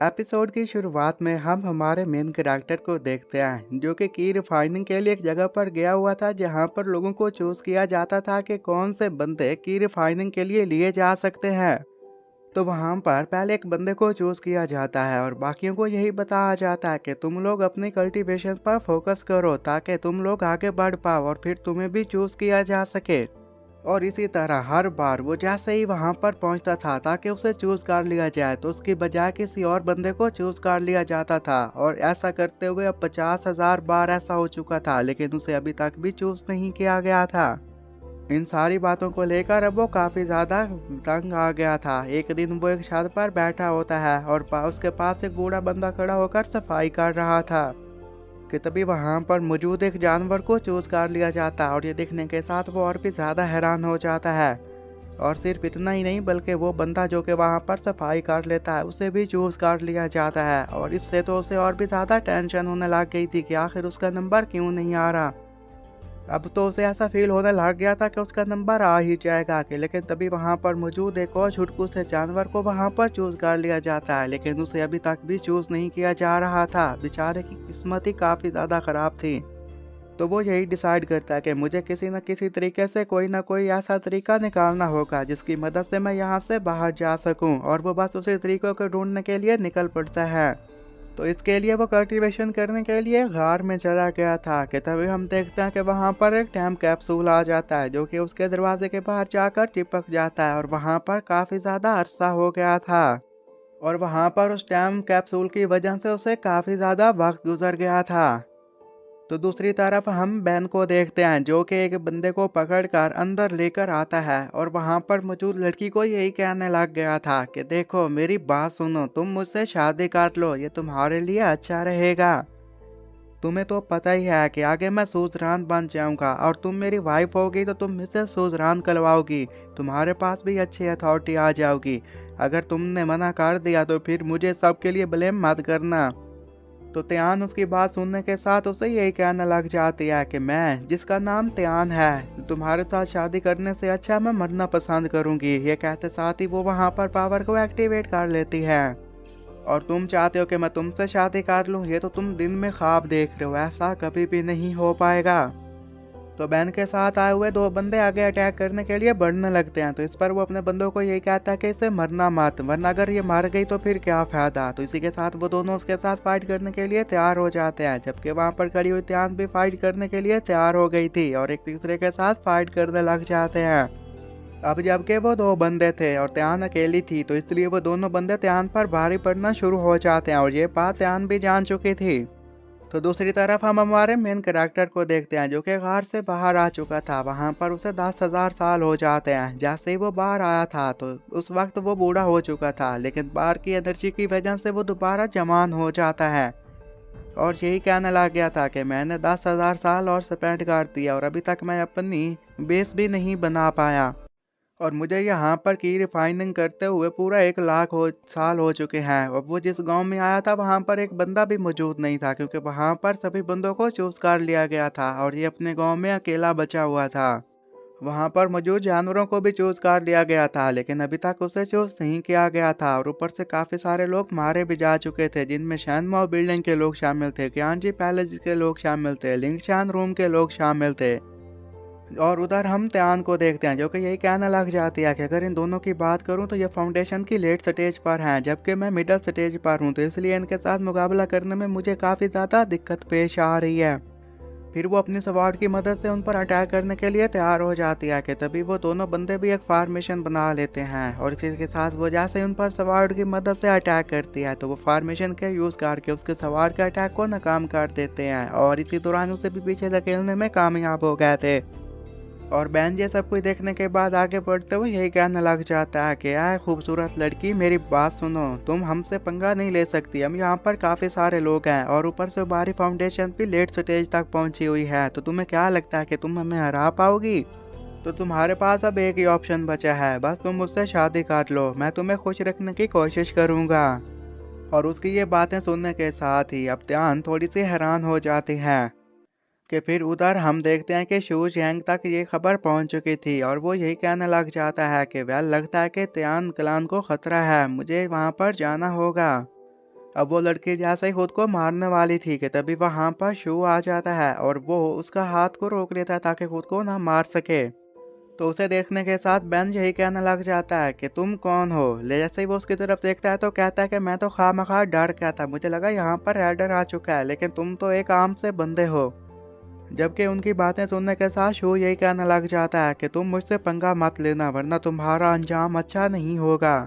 Episode की शुरुआत में हम हमारे मेन कैरेक्टर को देखते हैं जो कि की रिफाइनिंग के लिए एक जगह पर गया हुआ था जहां पर लोगों को चूज किया जाता था कि कौन से बंदे की रिफाइनिंग के लिए लिए जा सकते हैं। तो वहां पर पहले एक बंदे को चूज किया जाता है और बाकियों को यही बताया जाता है कि तुम लोग अपनी कल्टीवेशन पर फोकस करो ताकि तुम लोग आगे बढ़ पाओ और फिर तुम्हें भी चूज किया जा सके। और इसी तरह हर बार वो जैसे ही वहां पर पहुंचता था ताकि उसे चूज कर लिया जाए तो उसकी बजाय किसी और बंदे को चूज कर लिया जाता था और ऐसा करते हुए अब 50,000 बार ऐसा हो चुका था लेकिन उसे अभी तक भी चूज नहीं किया गया था। इन सारी बातों को लेकर अब वो काफी ज्यादा तंग आ गया था। एक दिन वो एक छत पर बैठा होता है और उसके पास एक बूढ़ा बंदा खड़ा होकर सफाई कर रहा था कि तभी वहां पर मौजूद एक जानवर को चूज कर लिया जाता है और ये देखने के साथ वो और भी ज्यादा हैरान हो जाता है। और सिर्फ इतना ही नहीं बल्कि वो बंदा जो कि वहां पर सफाई कर लेता है उसे भी चूज कर लिया जाता है और इससे तो उसे और भी ज्यादा टेंशन होने लग गई थी कि आखिर उसका नंबर क्यों नहीं आ रहा। अब तो उसे ऐसा फील होने लग गया था कि उसका नंबर आ ही जाएगा कि लेकिन तभी वहां पर मौजूद एक और छुटकू से जानवर को वहां पर चूज कर लिया जाता है लेकिन उसे अभी तक भी चूज नहीं किया जा रहा था। बेचारे की किस्मत ही काफी ज्यादा खराब थी। तो वो यही डिसाइड करता है कि मुझे किसी न किसी तरीके से कोई ना कोई ऐसा तरीका निकालना होगा जिसकी मदद से मैं यहाँ से बाहर जा सकूं और वो बस उसी तरीकों को ढूंढने के लिए निकल पड़ता है। तो इसके लिए वो कल्टीवेशन करने के लिए गार में चला गया था कि तभी हम देखते हैं कि वहाँ पर एक टाइम कैप्सूल आ जाता है जो कि उसके दरवाजे के बाहर जाकर चिपक जाता है और वहाँ पर काफ़ी ज़्यादा अरसा हो गया था। और वहाँ पर उस टाइम कैप्सूल की वजह से उसे काफ़ी ज़्यादा वक्त गुजर गया था। तो दूसरी तरफ हम बैन को देखते हैं जो कि एक बंदे को पकड़कर अंदर लेकर आता है और वहां पर मौजूद लड़की को यही कहने लग गया था कि देखो मेरी बात सुनो, तुम मुझसे शादी कर लो, ये तुम्हारे लिए अच्छा रहेगा। तुम्हें तो पता ही है कि आगे मैं सूजरान बन जाऊंगा और तुम मेरी वाइफ होगी तो तुम मुझसे सूजरान करवाओगी, तुम्हारे पास भी अच्छी अथॉरिटी आ जाओगी। अगर तुमने मना कर दिया तो फिर मुझे सबके लिए ब्लेम मत करना। तो त्यान उसकी बात सुनने के साथ उसे यही कहने लग जाती है कि मैं जिसका नाम त्यान है तुम्हारे साथ शादी करने से अच्छा मैं मरना पसंद करूंगी। ये कहते साथ ही वो वहां पर पावर को एक्टिवेट कर लेती है। और तुम चाहते हो कि मैं तुमसे शादी कर लूं, ये तो तुम दिन में ख्वाब देख रहे हो, ऐसा कभी भी नहीं हो पाएगा। तो बैन के साथ आए हुए दो बंदे आगे अटैक करने के लिए बढ़ने लगते हैं। तो इस पर वो अपने बंदों को यही कहता है कि इसे मरना मत, वरना अगर ये मर गई तो फिर क्या फायदा। तो इसी के साथ वो दोनों उसके साथ फाइट करने के लिए तैयार हो जाते हैं जबकि वहां पर खड़ी हुई त्यान भी फाइट करने के लिए तैयार हो गई थी और एक दूसरे के साथ फाइट करने लग जाते हैं। अब जबकि वो दो बंदे थे और त्यान अकेली थी तो इसलिए वो दोनों बंदे त्यान पर भारी पड़ना शुरू हो जाते हैं और ये बात त्यान भी जान चुकी थी। तो दूसरी तरफ हम हमारे मेन कैरेक्टर को देखते हैं जो कि घर से बाहर आ चुका था। वहां पर उसे 10,000 साल हो जाते हैं। जैसे ही वो बाहर आया था तो उस वक्त वो बूढ़ा हो चुका था लेकिन बाहर की एनर्जी की वजह से वो दोबारा जवान हो जाता है और यही कहने लग गया था कि मैंने 10,000 साल और स्पेंड कर दिया और अभी तक मैं अपनी बेस भी नहीं बना पाया और मुझे यहाँ पर की रिफाइनिंग करते हुए पूरा 1 लाख साल हो चुके हैं। और वो जिस गांव में आया था वहाँ पर एक बंदा भी मौजूद नहीं था क्योंकि वहाँ पर सभी बंदों को चूज कर लिया गया था और ये अपने गांव में अकेला बचा हुआ था। वहाँ पर मौजूद जानवरों को भी चूज कर लिया गया था लेकिन अभी तक उसे चूज नहीं किया गया था और ऊपर से काफी सारे लोग मारे भी जा चुके थे जिनमें शैनमो बिल्डिंग के लोग शामिल थे, ज्ञानजी पैलेस के लोग शामिल थे, लिंगशान रूम के लोग शामिल थे। और उधर हम त्यान को देखते हैं जो कि यही कहने लग जाती है कि अगर इन दोनों की बात करूं तो ये फाउंडेशन की लेट स्टेज पर हैं जबकि मैं मिडिल स्टेज पर हूं, तो इसलिए इनके साथ मुकाबला करने में मुझे काफ़ी ज़्यादा दिक्कत पेश आ रही है। फिर वो अपनी स्वॉर्ड की मदद से उन पर अटैक करने के लिए तैयार हो जाती है कि तभी वो दोनों बंदे भी एक फार्मेशन बना लेते हैं और इसी के साथ वो जैसे उन पर स्वॉर्ड की मदद से अटैक करती है तो वो फार्मेशन के यूज़ करके उसके स्वॉर्ड के अटैक को नाकाम कर देते हैं और इसी दौरान उसे भी पीछे धकेलने में कामयाब हो गए थे। और बहन ये सब कुछ देखने के बाद आगे बढ़ते हुए यही कहने लग जाता है कि यार खूबसूरत लड़की मेरी बात सुनो, तुम हमसे पंगा नहीं ले सकती, हम यहाँ पर काफ़ी सारे लोग हैं और ऊपर से हमारी फाउंडेशन भी लेट स्टेज तक पहुँची हुई है, तो तुम्हें क्या लगता है कि तुम हमें हरा पाओगी? तो तुम्हारे पास अब एक ही ऑप्शन बचा है, बस तुम मुझसे शादी कर लो, मैं तुम्हें खुश रखने की कोशिश करूँगा। और उसकी ये बातें सुनने के साथ ही अब ध्यान थोड़ी सी हैरान हो जाती है कि फिर उधर हम देखते हैं कि शू जैंग तक ये खबर पहुंच चुकी थी और वो यही कहने लग जाता है कि वेल लगता है कि त्यान क्लान को खतरा है, मुझे वहां पर जाना होगा। अब वो लड़की जैसे ही खुद को मारने वाली थी कि तभी वहां पर शू आ जाता है और वो उसका हाथ को रोक लेता है ताकि खुद को ना मार सके। तो उसे देखने के साथ बेन यही कहने लग जाता है कि तुम कौन हो। ले जैसे ही वो उसकी तरफ देखता है तो कहता है कि मैं तो खामखा डर गया था, मुझे लगा यहाँ पर एल्डर आ चुका है, लेकिन तुम तो एक आम से बंदे हो। जबकि उनकी बातें सुनने के साथ शू यही कहने लग जाता है कि तुम मुझसे पंगा मत लेना वरना तुम्हारा अंजाम अच्छा नहीं होगा।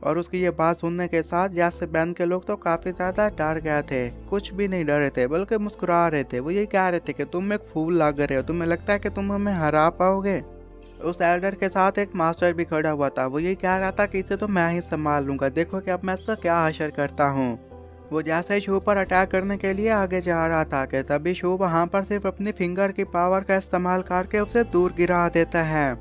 और उसकी ये बात सुनने के साथ जैसे बैन के लोग तो काफी ज्यादा डर गए थे, कुछ भी नहीं डरे थे बल्कि मुस्कुरा रहे थे। वो यही कह रहे थे कि तुम एक फूल लग रहे हो, तुम्हें लगता है कि तुम हमें हरा पाओगे। उस एल्डर के साथ एक मास्टर भी खड़ा हुआ था, वो यही कह रहा था कि इसे तो मैं ही संभाल लूंगा, देखो कि अब मैं इसका क्या हशर करता हूँ। वो जैसे ही शू पर अटैक करने के लिए आगे जा रहा था कि तभी शू वहां पर सिर्फ अपनी फिंगर की पावर का इस्तेमाल करके उसे दूर गिरा देता है।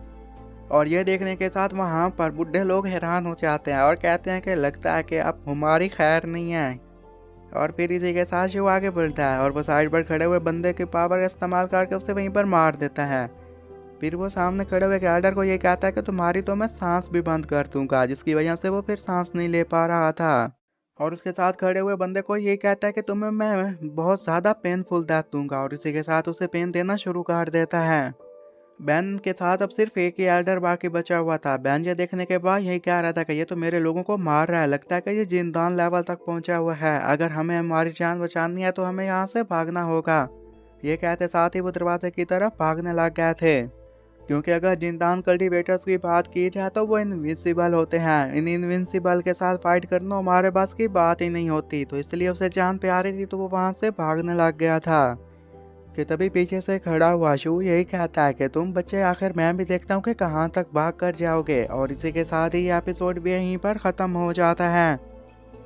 और ये देखने के साथ वहां पर बुढ़े लोग हैरान हो जाते हैं और कहते हैं कि लगता है कि अब हमारी खैर नहीं है। और फिर इसी के साथ शू आगे बढ़ता है और वो साइड पर खड़े हुए बंदे की पावर का इस्तेमाल करके उसे वहीं पर मार देता है। फिर वो सामने खड़े हुए गैल्डर को ये कहता है कि तुम्हारी तो मैं सांस भी बंद कर दूंगा, जिसकी वजह से वो फिर सांस नहीं ले पा रहा था। और उसके साथ खड़े हुए बंदे को ये कहता है कि तुम्हें मैं बहुत ज़्यादा पेनफुल डेथ दूंगा, और इसी के साथ उसे पेन देना शुरू कर देता है। बैन के साथ अब सिर्फ एक ही एल्डर बाकी बचा हुआ था। बैन ये देखने के बाद यही कह रहा था कि ये तो मेरे लोगों को मार रहा है, लगता है कि ये जिंदान लेवल तक पहुंचा हुआ है, अगर हमें हमारी जान बचानी है तो हमें यहाँ से भागना होगा। ये कहते साथ ही वो दरवाजे की तरफ भागने लग गए थे, क्योंकि अगर जिंदान कल्टीवेटर्स की बात की जाए तो वो इनविंसिबल होते हैं। इन इनविंसिबल के साथ फाइट करना हमारे पास की बात ही नहीं होती, तो इसलिए उसे जान प्यारी थी तो वो वहां से भागने लग गया था। कि तभी पीछे से खड़ा हुआ शू यही कहता है कि तुम बच्चे आखिर मैं भी देखता हूँ कि कहाँ तक भाग कर जाओगे। और इसी के साथ ही एपिसोड भी यहीं पर ख़त्म हो जाता है।